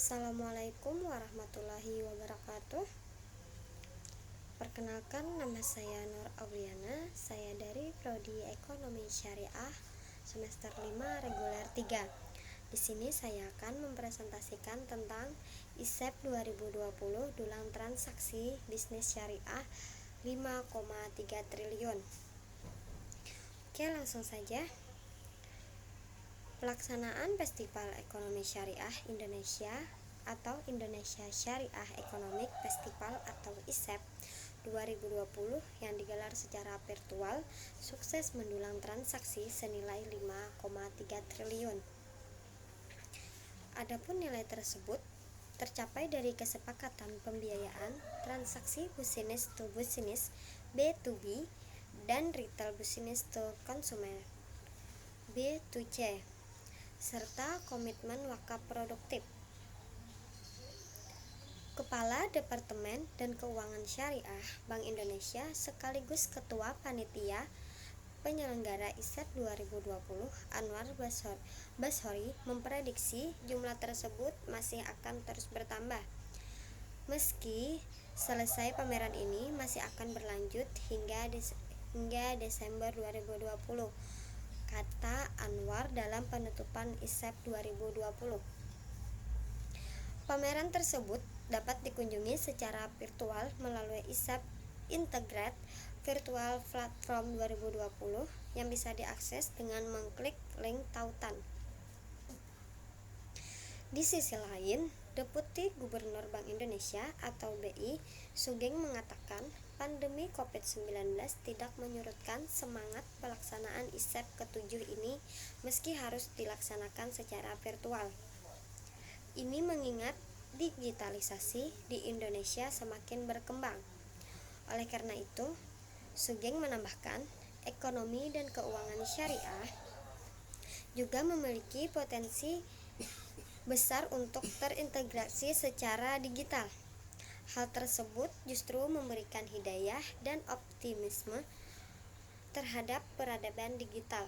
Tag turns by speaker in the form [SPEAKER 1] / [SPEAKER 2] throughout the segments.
[SPEAKER 1] Assalamualaikum warahmatullahi wabarakatuh. Perkenalkan, nama saya Nur Auliana. Saya dari Prodi Ekonomi Syariah semester 5 reguler 3. Di sini saya akan mempresentasikan tentang ISEP 2020 dulang transaksi bisnis syariah 5,3 triliun. Oke, langsung saja. Pelaksanaan Festival Ekonomi Syariah Indonesia atau Indonesia Syariah Economic Festival atau ISEP 2020 yang digelar secara virtual sukses mendulang transaksi senilai 5,3 triliun. Adapun nilai tersebut tercapai dari kesepakatan pembiayaan transaksi business to business B2B dan retail business to consumer B2C serta komitmen wakaf produktif. Kepala Departemen dan Keuangan Syariah Bank Indonesia sekaligus Ketua Panitia Penyelenggara ISEP 2020 Anwar Bashori memprediksi jumlah tersebut masih akan terus bertambah. Meski selesai pameran ini masih akan berlanjut hingga Desember 2020, kata Anwar dalam penutupan ISEP 2020. Pameran tersebut dapat dikunjungi secara virtual melalui ISEP Integrate Virtual Platform 2020 yang bisa diakses dengan mengklik link tautan. Di sisi lain, Deputi Gubernur Bank Indonesia atau BI Sugeng mengatakan pandemi COVID-19 tidak menyurutkan semangat pelaksanaan ISEP ke-7 ini meski harus dilaksanakan secara virtual. Ini mengingat digitalisasi di Indonesia semakin berkembang. Oleh karena itu, Sugeng menambahkan, ekonomi dan keuangan syariah juga memiliki potensi besar untuk terintegrasi secara digital. Hal tersebut justru memberikan hidayah dan optimisme terhadap peradaban digital,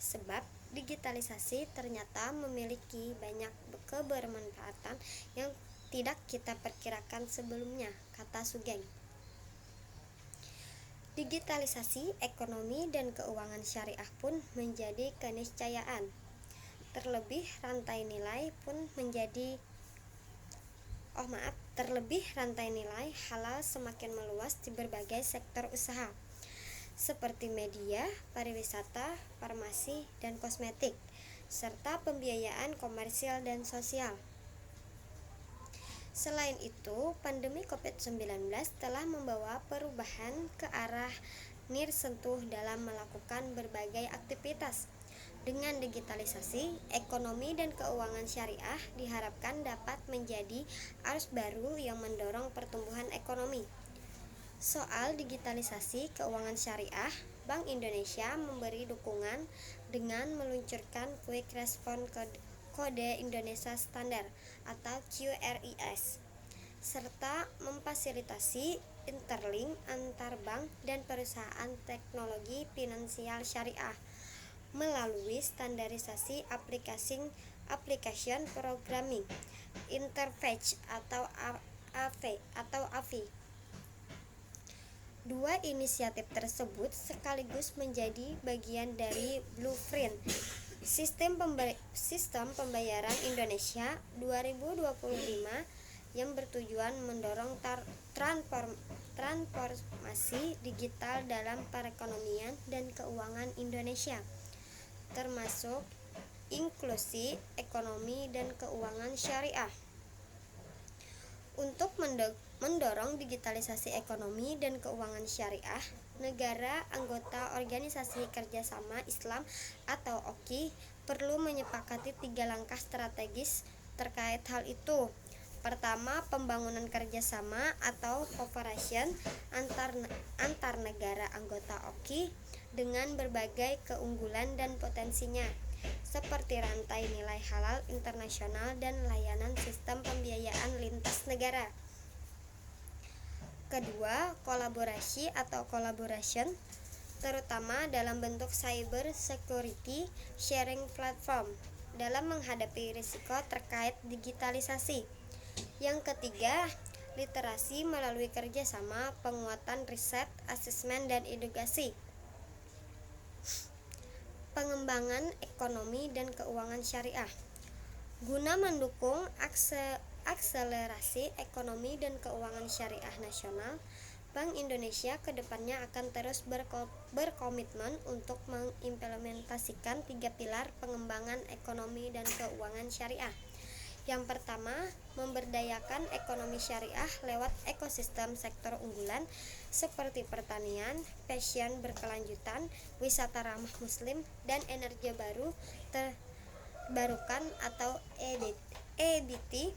[SPEAKER 1] sebab digitalisasi ternyata memiliki banyak kebermanfaatan yang tidak kita perkirakan sebelumnya, kata Sugeng. Digitalisasi ekonomi dan keuangan syariah pun menjadi keniscayaan. Terlebih rantai nilai halal semakin meluas di berbagai sektor usaha seperti media, pariwisata, farmasi, dan kosmetik, serta pembiayaan komersial dan sosial. Selain itu, pandemi COVID-19 telah membawa perubahan ke arah nirsentuh dalam melakukan berbagai aktivitas. Dengan digitalisasi, ekonomi dan keuangan syariah diharapkan dapat menjadi arus baru yang mendorong pertumbuhan ekonomi. Soal digitalisasi keuangan syariah, Bank Indonesia memberi dukungan dengan meluncurkan Quick Response Kode Indonesia Standar atau QRIS, serta memfasilitasi interlink antar bank dan perusahaan teknologi finansial syariah melalui standarisasi application programming interface atau API. Dua inisiatif tersebut sekaligus menjadi bagian dari blueprint Sistem Pembayaran Indonesia 2025 yang bertujuan mendorong transformasi digital dalam perekonomian dan keuangan Indonesia, termasuk inklusi ekonomi dan keuangan syariah. Untuk mendorong digitalisasi ekonomi dan keuangan syariah, negara anggota Organisasi Kerjasama Islam atau OKI perlu menyepakati 3 langkah strategis terkait hal itu. Pertama, pembangunan kerjasama atau cooperation antar negara anggota OKI dengan berbagai keunggulan dan potensinya, seperti rantai nilai halal internasional dan layanan sistem pembiayaan lintas negara. Kedua, kolaborasi atau collaboration, terutama dalam bentuk cyber security sharing platform dalam menghadapi risiko terkait digitalisasi. Yang ketiga, literasi melalui kerjasama, penguatan riset, asesmen, dan edukasi. Pengembangan ekonomi dan keuangan syariah. Guna mendukung akselerasi ekonomi dan keuangan syariah nasional, Bank Indonesia kedepannya akan terus berkomitmen untuk mengimplementasikan 3 pilar pengembangan ekonomi dan keuangan syariah. Yang pertama, memberdayakan ekonomi syariah lewat ekosistem sektor unggulan seperti pertanian, fashion berkelanjutan, wisata ramah muslim, dan energi baru terbarukan atau EBT.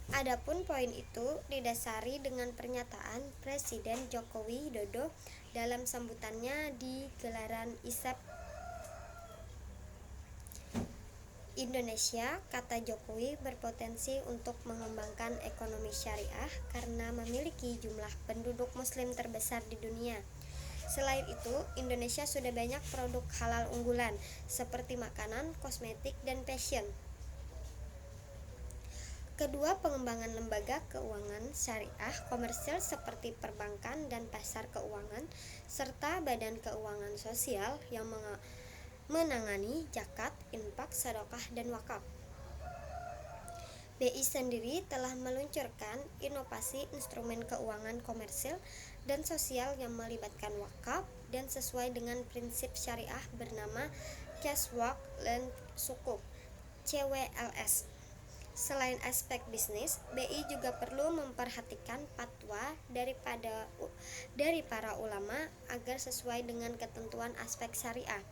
[SPEAKER 1] Adapun poin itu didasari dengan pernyataan Presiden Joko Widodo dalam sambutannya di gelaran ISEP Indonesia. Kata Jokowi, berpotensi untuk mengembangkan ekonomi syariah karena memiliki jumlah penduduk muslim terbesar di dunia. Selain itu, Indonesia sudah banyak produk halal unggulan seperti makanan, kosmetik, dan fashion. Kedua, pengembangan lembaga keuangan syariah komersil seperti perbankan dan pasar keuangan, serta badan keuangan sosial yang menangani zakat, infak, sedekah, dan wakaf. BI sendiri telah meluncurkan inovasi instrumen keuangan komersil dan sosial yang melibatkan wakaf dan sesuai dengan prinsip syariah bernama Cash Work Land Sukuk (CWLS). Selain aspek bisnis, BI juga perlu memperhatikan fatwa dari para ulama agar sesuai dengan ketentuan aspek syariah,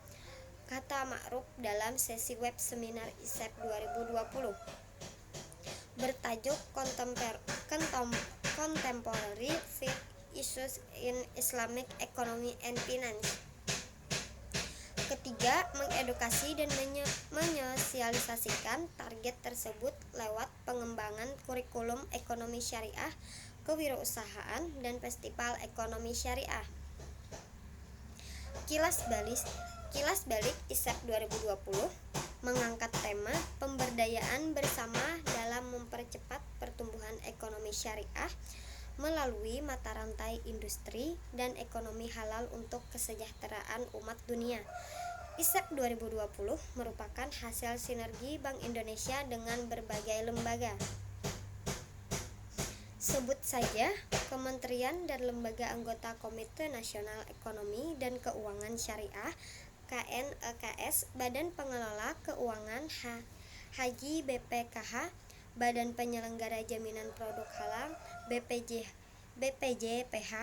[SPEAKER 1] kata Ma'ruf dalam sesi web seminar ISEP 2020 bertajuk Contemporary Fiqh Issues in Islamic Economy and Finance. Ketiga, mengedukasi dan menyosialisasikan target tersebut lewat pengembangan kurikulum ekonomi syariah, kewirausahaan, dan festival ekonomi syariah. Kilas balik ISEP 2020 mengangkat tema pemberdayaan bersama dalam mempercepat pertumbuhan ekonomi syariah melalui mata rantai industri dan ekonomi halal untuk kesejahteraan umat dunia. ISEP 2020 merupakan hasil sinergi Bank Indonesia dengan berbagai lembaga. Sebut saja kementerian dan lembaga anggota Komite Nasional Ekonomi dan Keuangan Syariah KNEKS, Badan Pengelola Keuangan Haji BPKH, Badan Penyelenggara Jaminan Produk Halal BPJPH,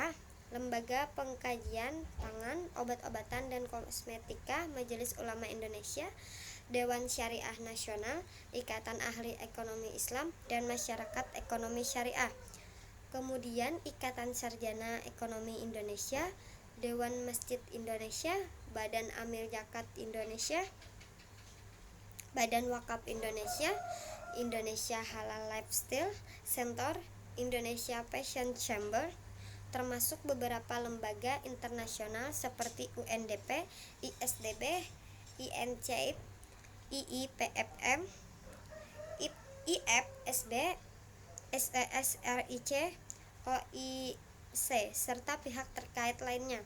[SPEAKER 1] Lembaga Pengkajian Pangan, Obat-obatan dan Kosmetika Majelis Ulama Indonesia, Dewan Syariah Nasional, Ikatan Ahli Ekonomi Islam dan Masyarakat Ekonomi Syariah. Kemudian Ikatan Sarjana Ekonomi Indonesia, Dewan Masjid Indonesia, Badan Amil Zakat Indonesia, Badan Wakaf Indonesia, Indonesia Halal Lifestyle Center, Indonesia Fashion Chamber, termasuk beberapa lembaga internasional seperti UNDP, ISDB, INCIP, IIPFM, IFSB, SESRIC, OIC, serta pihak terkait lainnya.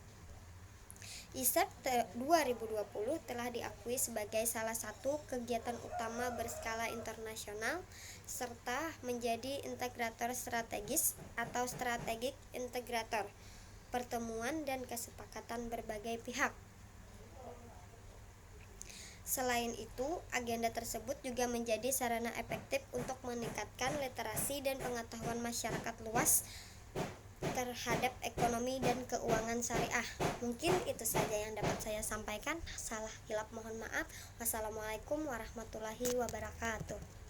[SPEAKER 1] ISEP 2020 telah diakui sebagai salah satu kegiatan utama berskala internasional serta menjadi integrator strategis atau strategic integrator pertemuan dan kesepakatan berbagai pihak. Selain itu, agenda tersebut juga menjadi sarana efektif untuk meningkatkan literasi dan pengetahuan masyarakat luas terhadap ekonomi dan keuangan syariah. Mungkin itu saja yang dapat saya sampaikan. Salah hilap mohon maaf. Wassalamualaikum warahmatullahi wabarakatuh.